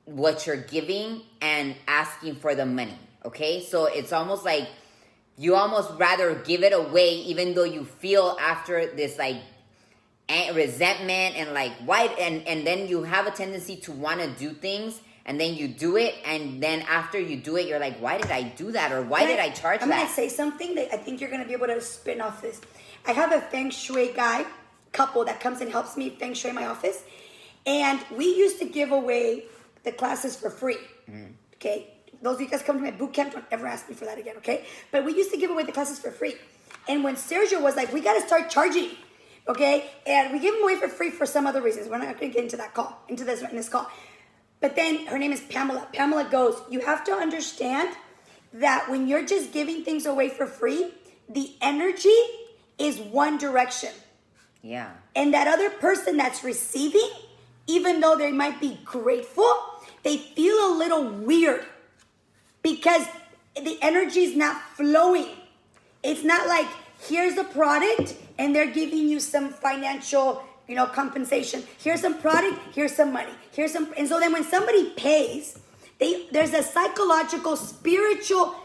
what you're giving and asking for the money, okay? So it's almost like you almost rather give it away, even though you feel after this, like, resentment and like why, and then you have a tendency to want to do things, and then you do it, and then after you do it, you're like, why did I do that, or why did I charge that? I'm gonna say something that I think you're gonna be able to spin off this. I have a feng shui couple that comes and helps me feng shui my office, and we used to give away the classes for free. Okay, those of you guys come to my boot camp, don't ever ask me for that again, okay? But we used to give away the classes for free, and when Sergio was like, we gotta start charging. Okay, and we give them away for free for some other reasons. We're not going to get into this call. But then her name is Pamela. Pamela goes, you have to understand that when you're just giving things away for free, the energy is one direction. Yeah. And that other person that's receiving, even though they might be grateful, they feel a little weird because the energy is not flowing. It's not like, here's a product and they're giving you some financial, compensation. Here's some product, here's some money. And so then when somebody pays, there's a psychological, spiritual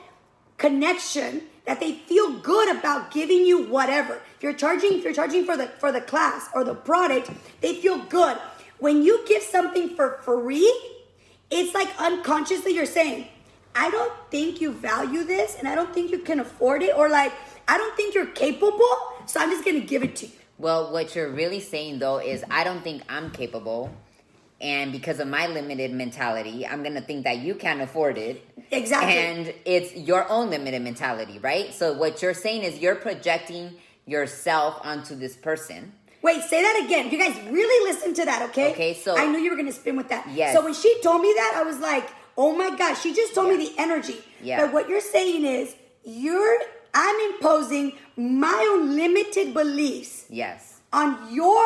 connection that they feel good about giving you whatever. If you're charging for the class or the product, they feel good. When you give something for free, it's like unconsciously you're saying, I don't think you value this, and I don't think you can afford it, or like, I don't think you're capable, so I'm just going to give it to you. Well, what you're really saying, though, is I don't think I'm capable, and because of my limited mentality, I'm going to think that you can't afford it. Exactly. And it's your own limited mentality, right? So what you're saying is you're projecting yourself onto this person. Wait, say that again. You guys really listen to that, okay? Okay, so... I knew you were going to spin with that. Yes. So when she told me that, I was like, oh my gosh, she just told me the energy. Yeah. But what you're saying is, I'm imposing my own limited beliefs. Yes. On your...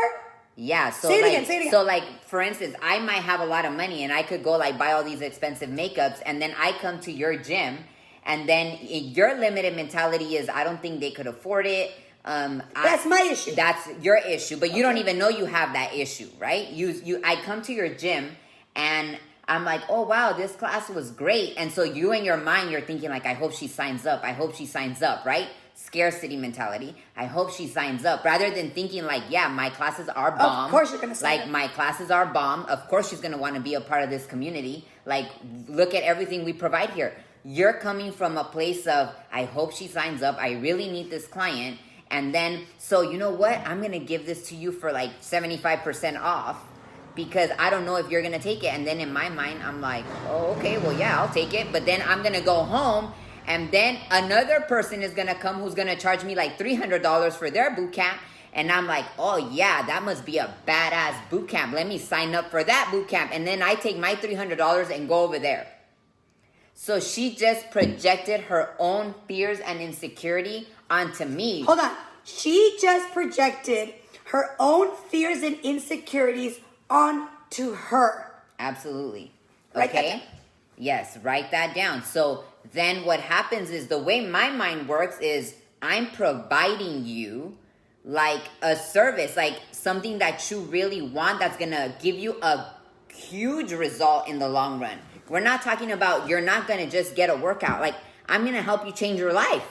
Yeah, so say it like, again. So like, for instance, I might have a lot of money and I could go like buy all these expensive makeups, and then I come to your gym, and then your limited mentality is, I don't think they could afford it. That's my issue. That's your issue, but you don't even know you have that issue, right? I come to your gym and I'm like, oh wow, this class was great. And so you in your mind, you're thinking like, I hope she signs up. I hope she signs up, right? Scarcity mentality. I hope she signs up. Rather than thinking like, yeah, my classes are bomb. Of course you're going to sign up. Like, my classes are bomb. Of course she's going to want to be a part of this community. Like, look at everything we provide here. You're coming from a place of, I hope she signs up. I really need this client. And then, so you know what? I'm going to give this to you for like 75% off, because I don't know if you're going to take it. And then in my mind, I'm like, oh, okay, well, yeah, I'll take it. But then I'm going to go home, and then another person is going to come who's going to charge me like $300 for their boot camp. And I'm like, oh, yeah, that must be a badass boot camp. Let me sign up for that boot camp. And then I take my $300 and go over there. So she just projected her own fears and insecurity onto me. Hold on. She just projected her own fears and insecurities onto her. Absolutely. Write that Okay? down. Yes, write that down. So then what happens is, the way my mind works is, I'm providing you like a service, like something that you really want, that's going to give you a huge result in the long run. We're not talking about, you're not going to just get a workout. Like, I'm going to help you change your life.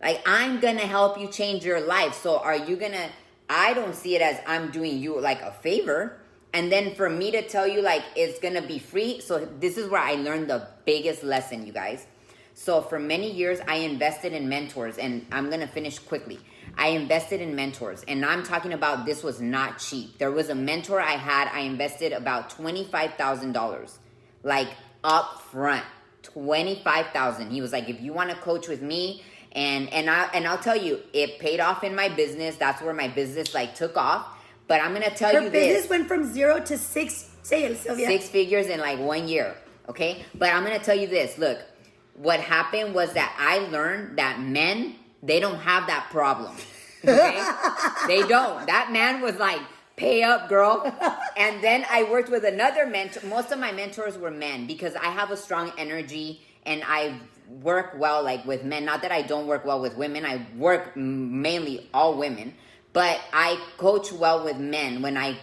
Like, I'm going to help you change your life. So are you going to, I don't see it as I'm doing you like a favor. And then for me to tell you like it's going to be free. So this is where I learned the biggest lesson, you guys. So for many years, I invested in mentors, and I'm going to finish quickly. I invested in mentors, and I'm talking about this was not cheap. There was a mentor I had. I invested about $25,000, like up front, $25,000. He was like, if you want to coach with me, and I'll tell you, it paid off in my business. That's where my business like took off. But I'm going to tell you this. Her business went from 0 to 6, say it, Sylvia. 6 figures in like 1 year, okay? But I'm going to tell you this. Look, what happened was that I learned that men, they don't have that problem, okay? They don't. That man was like, pay up, girl. And then I worked with another mentor. Most of my mentors were men because I have a strong energy and I work well like with men. Not that I don't work well with women. I work mainly all women. But I coach well with men when I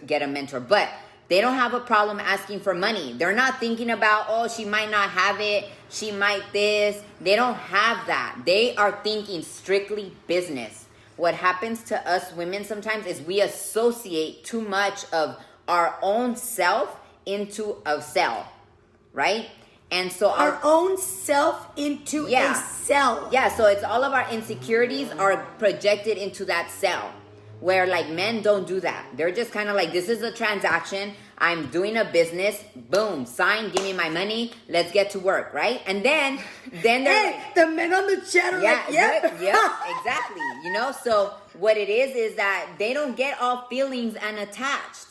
get a mentor. But they don't have a problem asking for money. They're not thinking about, oh, she might not have it. She might this. They don't have that. They are thinking strictly business. What happens to us women sometimes is we associate too much of our own self into a cell, right? And so our own self into a cell. Yeah, so it's all of our insecurities are projected into that cell. Where like men don't do that. They're just kind of like, this is a transaction. I'm doing a business. Boom, sign, give me my money. Let's get to work, right? And then they're like, the men on the chat are like, yeah, exactly. You know, so what it is that they don't get all feelings and attached.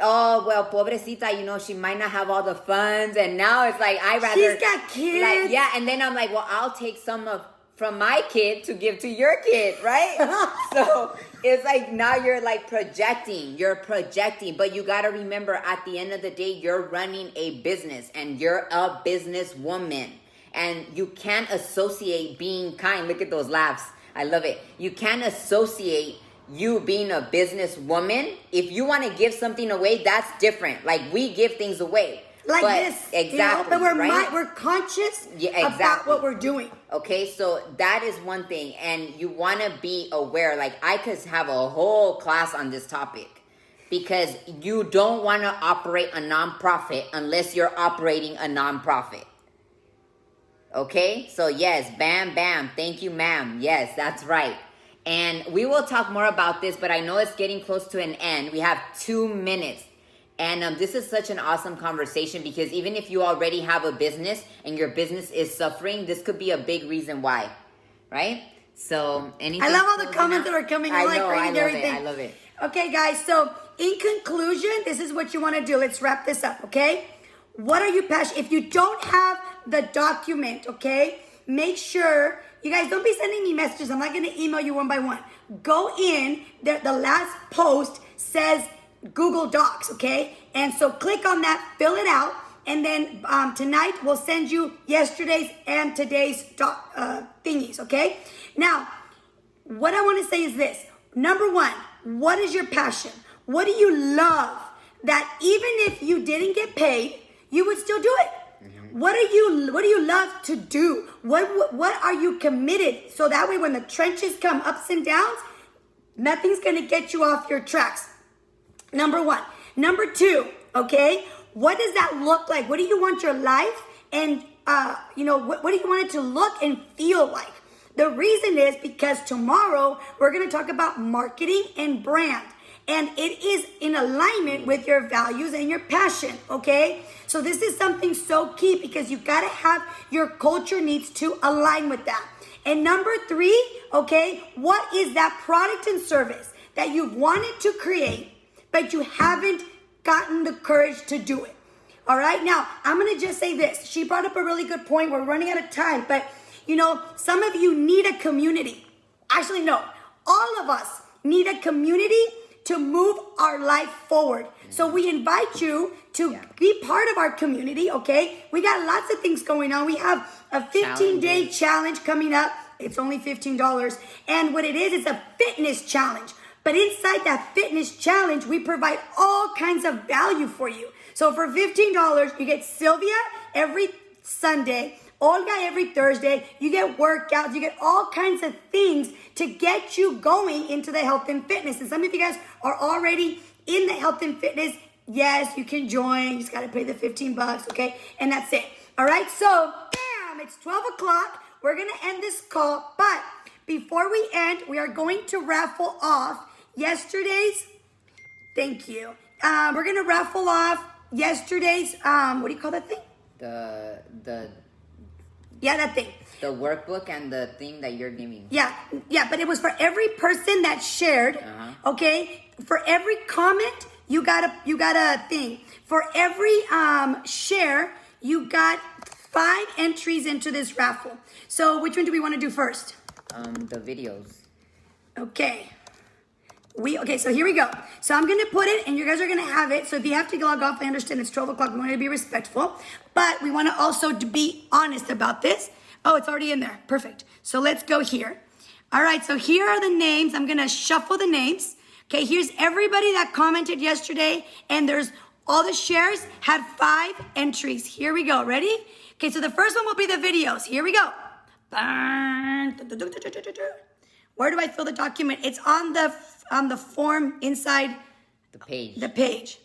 Oh, well, pobrecita, you know, she might not have all the funds. And now it's like, she's got kids. Like, yeah, and then I'm like, well, I'll take some from my kid to give to your kid, right? So it's like now you're like projecting, but you got to remember at the end of the day, you're running a business and you're a businesswoman and you can't associate being kind. Look at those laughs. I love it. You can't associate you being a businesswoman. If you want to give something away, that's different. Like we give things away. Like this. Exactly. You know? But we're right? conscious about what we're doing. Okay, so that is one thing. And you want to be aware. Like I could have a whole class on this topic. Because you don't want to operate a nonprofit unless you're operating a nonprofit. Okay? So yes, bam, bam. Thank you, ma'am. Yes, that's right. And we will talk more about this, but I know it's getting close to an end. We have 2 minutes. And this is such an awesome conversation because even if you already have a business and your business is suffering, this could be a big reason why, right? So anything. I love all the comments that are coming. I love everything. I love it. Okay, guys. So in conclusion, this is what you want to do. Let's wrap this up, okay? What are you passionate? If you don't have the document, okay, make sure you guys don't be sending me messages. I'm not going to email you one by one. Go in. The last post says Google Docs, okay? And so click on that, fill it out, and then tonight we'll send you yesterday's and today's thingies, okay? Now, what I want to say is this. Number one, what is your passion? What do you love that even if you didn't get paid, you would still do it? Mm-hmm. What do you love to do? What are you committed? So that way when the trenches come ups and downs, nothing's going to get you off your tracks. Number one. Number two, okay? What does that look like? What do you want your life and, what do you want it to look and feel like? The reason is because tomorrow we're going to talk about marketing and brand. And it is in alignment with your values and your passion, okay? So this is something so key because you got to have your culture needs to align with that. And number three, okay, what is that product and service that you've wanted to create but you haven't gotten the courage to do it? All right, now I'm going to just say this. She brought up a really good point. We're running out of time, but some of you need a community. Actually, no, all of us need a community to move our life forward. So we invite you to be part of our community, okay? We got lots of things going on. We have a 15-day challenge coming up. It's only $15. And what it is a fitness challenge. But inside that fitness challenge, we provide all kinds of value for you. So for $15, you get Sylvia every Sunday. Olga every Thursday. You get workouts. You get all kinds of things to get you going into the health and fitness. And some of you guys are already in the health and fitness. Yes, you can join. You just got to pay the $15, okay? And that's it. All right, so, bam, it's 12 o'clock. We're going to end this call. But before we end, we are going to raffle off yesterday's, thank you. We're going to raffle off yesterday's, what do you call that thing? Yeah, that thing. The workbook and the thing that you're giving. Yeah, but it was for every person that shared, okay? For every comment, you got a thing. For every share, you got 5 entries into this raffle. So which one do we want to do first? The videos. Okay. So here we go. So I'm going to put it, and you guys are going to have it. So if you have to log off, I understand it's 12 o'clock. We want to be respectful. But we want to also to be honest about this. Oh, it's already in there. Perfect. So let's go here. All right, so here are the names. I'm going to shuffle the names. Okay, here's everybody that commented yesterday. And there's all the shares had 5 entries. Here we go. Ready? Okay, so the first one will be the videos. Here we go. Where do I fill the document? It's on the form inside the page.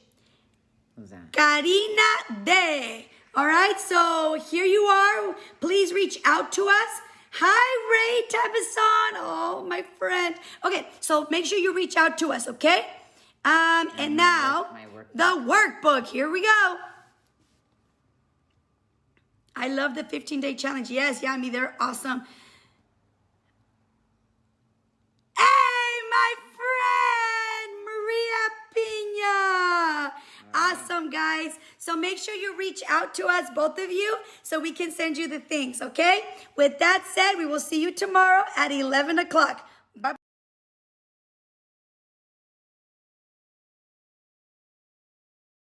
Who's that? Karina Day. All right, so here you are. Please reach out to us. Hi, Ray Tabison. Oh, my friend. Okay, so make sure you reach out to us, okay? And now, the workbook. Here we go. I love the 15-day challenge. Yes, Yami, they're awesome. Hey, my friend, Maria Pina. Awesome, guys. So make sure you reach out to us, both of you, so we can send you the things, okay? With that said, we will see you tomorrow at 11 o'clock.